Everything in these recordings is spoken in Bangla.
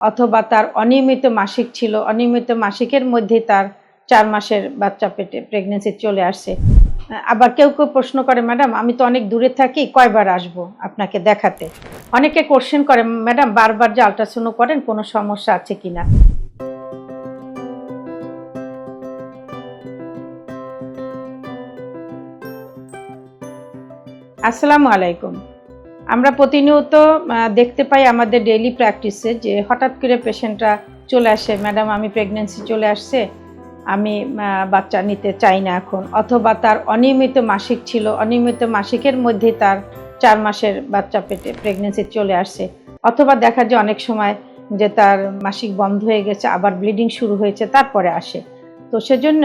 অথবা তার অনিয়মিত মাসিক ছিল, অনিয়মিত মাসিকের মধ্যে তার 4 মাসের বাচ্চা পেটে প্রেগন্যান্সি চলে আসছে। আবার কেউ প্রশ্ন করে, ম্যাডাম আমি তো অনেক দূরে থাকি, কয়বার আসবো আপনাকে দেখাতে? অনেকে কোশ্চেন করে, ম্যাডাম বারবার যে আল্ট্রাসাউন্ড করেন কোনো সমস্যা আছে কিনা? আসসালামু আলাইকুম। আমরা প্রতিনিয়ত দেখতে পাই আমাদের ডেইলি প্র্যাকটিসে যে হঠাৎ করে পেশেন্টরা চলে আসে, ম্যাডাম আমি প্রেগন্যান্সি চলে আসছে, আমি বাচ্চা নিতে চাই না এখন, অথবা তার অনিয়মিত মাসিক ছিল, অনিয়মিত মাসিকের মধ্যে তার 4 মাসের বাচ্চা পেটে প্রেগন্যান্সি চলে আসছে, অথবা দেখা যায় অনেক সময় যে তার মাসিক বন্ধ হয়ে গেছে, আবার ব্লিডিং শুরু হয়েছে, তারপরে আসে। তো সেজন্য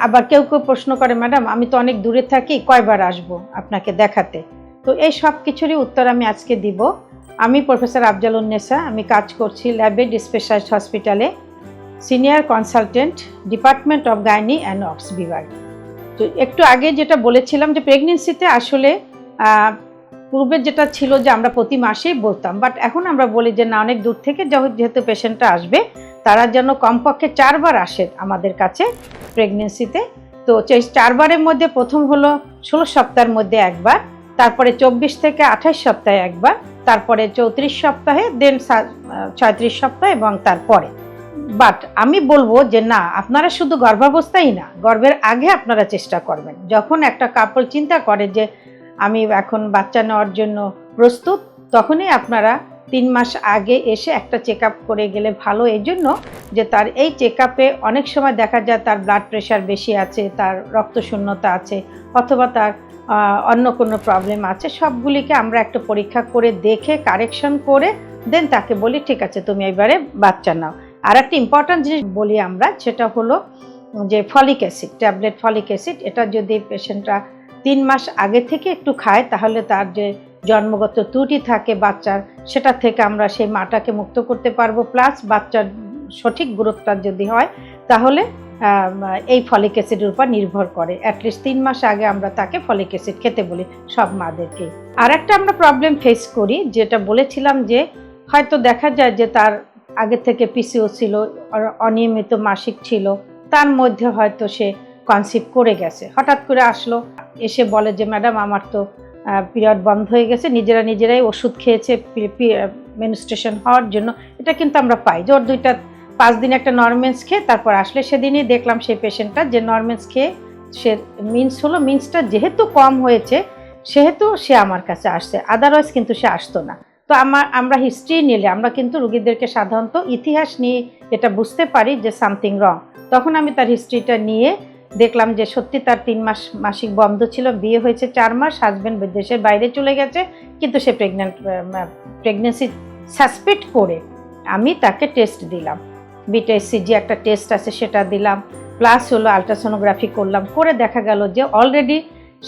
আবার কেউ প্রশ্ন করে, ম্যাডাম আমি তো অনেক দূরে থাকি, কয়বার আসবো আপনাকে দেখাতে? তো এই সব কিছুরই উত্তর আমি আজকে দিব। আমি প্রফেসর আফজালুন নেসা, আমি কাজ করছি ল্যাবেড স্পেশালিস্ট হসপিটালে, senior consultant, department of gynae and অবস বিভাগ। তো একটু আগে যেটা বলেছিলাম যে প্রেগনেন্সিতে আসলে পূর্বে যেটা ছিল যে আমরা প্রতি মাসেই বলতাম, বাট এখন আমরা বলি যে না, অনেক দূর থেকে যেহেতু পেশেন্টটা আসবে, তারা যেন কমপক্ষে 4 বার আসে আমাদের কাছে প্রেগনেন্সিতে। তো 4 বারের মধ্যে প্রথম হলো 16 সপ্তাহের মধ্যে একবার, তারপরে 24 থেকে 28 সপ্তাহে একবার, তারপরে 34 সপ্তাহে, দেন 36 সপ্তাহ এবং তারপরে। বাট আমি বলবো যে না, আপনারা শুধু গর্ভাবস্থায় না, গর্ভের আগে আপনারা চেষ্টা করবেন। যখন একটা কাপল চিন্তা করে যে আমি এখন বাচ্চা নেওয়ার জন্য প্রস্তুত, তখনই আপনারা 3 মাস আগে এসে একটা চেক আপ করে গেলে ভালো। এই জন্য যে তার এই চেক আপে অনেক সময় দেখা যায় তার ব্লাড প্রেশার বেশি আছে, তার রক্তশূন্যতা আছে, অথবা তার অন্য কোনো প্রবলেম আছে, সবগুলিকে আমরা একটা পরীক্ষা করে দেখে কারেকশন করে দেন তাকে বলি ঠিক আছে তুমি এবারে বাচ্চা নাও। আর একটা ইম্পর্ট্যান্ট জিনিস বলি আমরা, সেটা হলো যে folic acid, tablet folic acid, এটা যদি পেশেন্টরা 3 মাস আগে থেকে একটু খায়, তাহলে তার যে জন্মগত ত্রুটি থাকে বাচ্চার, সেটা থেকে আমরা সেই মাটাকে মুক্ত করতে পারবো। প্লাস বাচ্চার সঠিক গ্রোথটা যদি হয়, তাহলে এই ফলিক অ্যাসিডের উপর নির্ভর করে। অ্যাটলিস্ট 3 মাস আগে আমরা তাকে ফলিক অ্যাসিড খেতে বলি সব মাদেরকে। আর একটা আমরা প্রবলেম ফেস করি, যেটা বলেছিলাম যে হয়তো দেখা যায় যে তার আগে থেকে পিসিও ছিল, অনিয়মিত মাসিক ছিল, তার মধ্যে হয়তো সে কনসিভ করে গেছে, হঠাৎ করে আসলো, এসে বলে যে ম্যাডাম আমার তো পিরিয়ড বন্ধ হয়ে গেছে, নিজেরাই ওষুধ খেয়েছে মেনস্ট্রুয়েশন হওয়ার জন্য। এটা কিন্তু আমরা পাই যে ওর 5 দিন একটা নরমেন্স খেয়ে তারপর আসলে, সেদিনই দেখলাম সেই পেশেন্টটা যে নরমেন্স খেয়ে সে মিন্সটা যেহেতু কম হয়েছে সেহেতু সে আমার কাছে আসছে, আদারওয়াইজ কিন্তু সে আসতো না। তো আমরা হিস্ট্রি নিলে আমরা কিন্তু রোগীদেরকে সাধারণত ইতিহাস নিয়ে এটা বুঝতে পারি যে সামথিং রং। তখন আমি তার হিস্ট্রিটা নিয়ে দেখলাম যে সত্যি তার 3 মাস মাসিক বন্ধ ছিল, বিয়ে হয়েছে 4 মাস, হাজব্যান্ড দেশের বাইরে চলে গেছে, কিন্তু সে প্রেগনেন্সি সাসপেক্ট করে আমি তাকে টেস্ট দিলাম, বিটা-এসসিজি একটা টেস্ট আছে সেটা দিলাম, প্লাস হলো আলট্রাসোনোগ্রাফি করলাম, করে দেখা গেল যে অলরেডি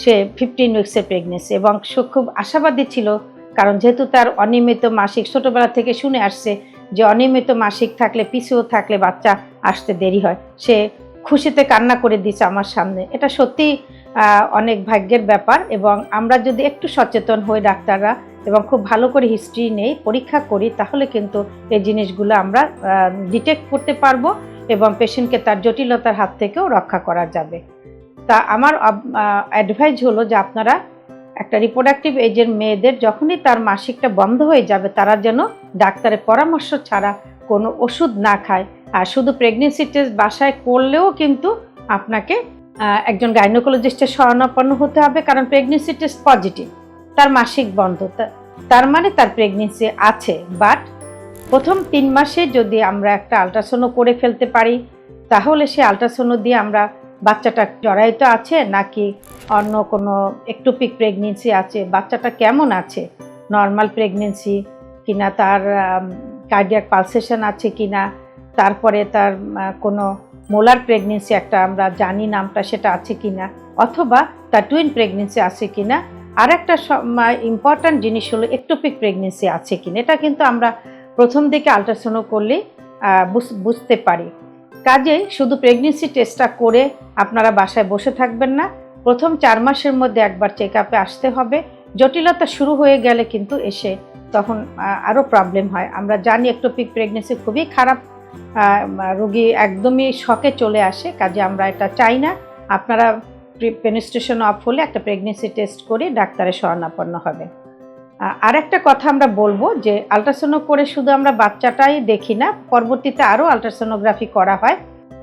সে 15 উইক্সের প্রেগনেন্সি, এবং সে খুব আশাবাদী ছিল, কারণ যেহেতু তার অনিয়মিত মাসিক ছোটবেলা থেকে শুনে আসছে যে অনিয়মিত মাসিক থাকলে, পিসিও থাকলে বাচ্চা আসতে দেরি হয়। সে খুশিতে কান্না করে দিচ্ছে আমার সামনে। এটা সত্যি অনেক ভাগ্যের ব্যাপার, এবং আমরা যদি একটু সচেতন হই ডাক্তাররা এবং খুব ভালো করে হিস্ট্রি নেই, পরীক্ষা করি, তাহলে কিন্তু এই জিনিসগুলো আমরা ডিটেক্ট করতে পারবো এবং পেশেন্টকে তার জটিলতার হাত থেকেও রক্ষা করা যাবে। তা আমার অ্যাডভাইস হলো যে আপনারা একটা রিপ্রোডাক্টিভ এজের মেয়েদের যখনই তার মাসিকটা বন্ধ হয়ে যাবে, তারা যেন ডাক্তারের পরামর্শ ছাড়া কোনো ওষুধ না খায়। আর শুধু প্রেগনেন্সি টেস্ট বাসায় করলেও কিন্তু আপনাকে একজন গাইনোকোলজিস্টের শরণাপন্ন হতে হবে, কারণ প্রেগনেন্সি টেস্ট পজিটিভ, তার মাসিক বন্ধ, তার মানে তার প্রেগনেন্সি আছে। বাট প্রথম 3 মাসে যদি আমরা একটা আলট্রাসাউন্ড করে ফেলতে পারি, তাহলে সে আলট্রাসাউন্ড দিয়ে আমরা বাচ্চাটা জরায়িত আছে নাকি অন্য কোনো একটোপিক প্রেগনেন্সি আছে, বাচ্চাটা কেমন আছে, নর্মাল প্রেগনেন্সি কিনা, তার কার্ডিয়াক পালসেশন আছে কিনা, তারপরে তার কোনো মোলার প্রেগনেন্সি একটা আমরা জানি নামটা, সেটা আছে কিনা, অথবা তার টুইন প্রেগনেন্সি আছে কিনা। আর একটা ইম্পর্ট্যান্ট জিনিস হলো একটোপিক প্রেগনেন্সি আছে কিনা। এটা কিন্তু আমরা প্রথম দিকে আলট্রাসাউন্ড করলে বুঝতে পারি। কাজেই শুধু প্রেগনেন্সি টেস্টটা করে আপনারা বাসায় বসে থাকবেন না, প্রথম 4 মাসের মধ্যে একবার চেক আপে আসতে হবে। জটিলতা শুরু হয়ে গেলে কিন্তু এসে তখন আরও প্রবলেম হয়। আমরা জানি একটোপিক প্রেগনেন্সি খুবই খারাপ, রোগী একদমই শকে চলে আসে, কাজে আমরা এটা চাই না। আপনারা পেনিস্ট্রেশন অফ হলে একটা প্রেগনেন্সি টেস্ট করে ডাক্তারের শরণাপন্ন হবে। আর একটা কথা আমরা বলবো যে আলট্রাসাউন্ড করে শুধু আমরা বাচ্চাটাই দেখি না, পরবর্তীতে আরও আলট্রাসোনোগ্রাফি করা হয়।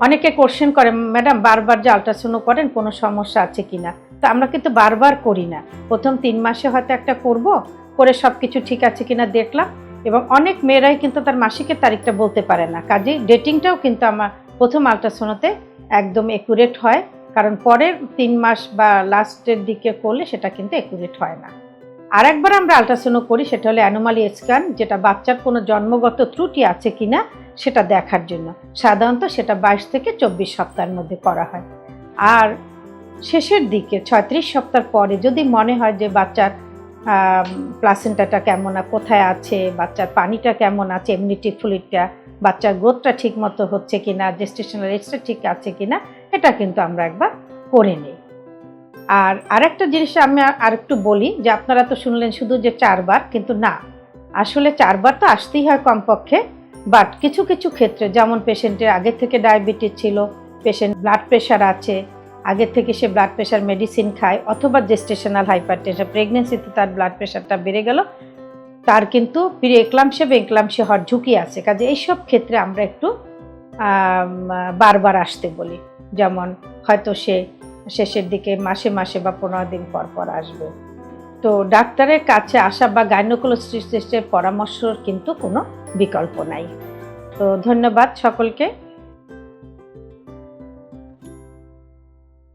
অনেকে কোশ্চেন করে, ম্যাডাম বারবার যে আলট্রাসাউন্ড করেন কোনো সমস্যা আছে কিনা? তো আমরা কিন্তু বারবার করি না, প্রথম 3 মাসে হয়তো একটা করব, করে সব কিছু ঠিক আছে কিনা দেখলাম। এবং অনেক মেয়েরাই কিন্তু তার মাসিকের তারিখটা বলতে পারে না, কাজেই ডেটিংটাও কিন্তু আমার প্রথম আলট্রাসাউন্ডে একদম একুরেট হয়, কারণ পরের 3 মাস বা লাস্টের দিকে করলে সেটা কিন্তু একুরেট হয় না। আর একবার আমরা আলট্রাসাউন্ড করি, সেটা হলো অ্যানোমালি স্ক্যান, যেটা বাচ্চার কোনো জন্মগত ত্রুটি আছে কিনা সেটা দেখার জন্য। সাধারণত সেটা 22 থেকে 24 সপ্তাহের মধ্যে করা হয়। আর শেষের দিকে 36 সপ্তাহ পরে যদি মনে হয় যে বাচ্চার প্লাসেন্টাটা কেমন, কোথায় আছে, বাচ্চার পানিটা কেমন আছে, এমনিটিভ ফ্লুইডটা, বাচ্চার গ্রোথটা ঠিক মতো হচ্ছে কিনা, জেস্টেশনাল এজটা ঠিক আছে কিনা, এটা কিন্তু আমরা একবার করে নিই। আর আরেকটা জিনিস আমি আরেকটু বলি যে আপনারা তো শুনলেন শুধু যে 4 বার, কিন্তু না, আসলে 4 বার তো আসতেই হয় কমপক্ষে। বাট কিছু কিছু ক্ষেত্রে, যেমন পেশেন্টের আগে থেকে ডায়াবেটিস ছিল, পেশেন্ট ব্লাড প্রেশার আছে, আগে থেকে সে ব্লাড প্রেশার মেডিসিন খায়, অথবা জেস্টেশনাল হাইপারটেনশন, প্রেগনেন্সিতে তার ব্লাড প্রেশারটা বেড়ে গেল, তার কিন্তু প্রি এক্লাম্পসিয়া বা এক্লাম্পসিয়া হওয়ার ঝুঁকি আছে। কাজে এইসব ক্ষেত্রে আমরা একটু বারবার আসতে বলি। যেমন হয়তো সে শেষের দিকে মাসে মাসে বা 15 দিন পর পর আসবে। তো ডাক্তারের কাছে আসা বা গাইনোকোলজিস্টের পরামর্শর কিন্তু কোনো বিকল্প নাই। তো ধন্যবাদ সকলকে।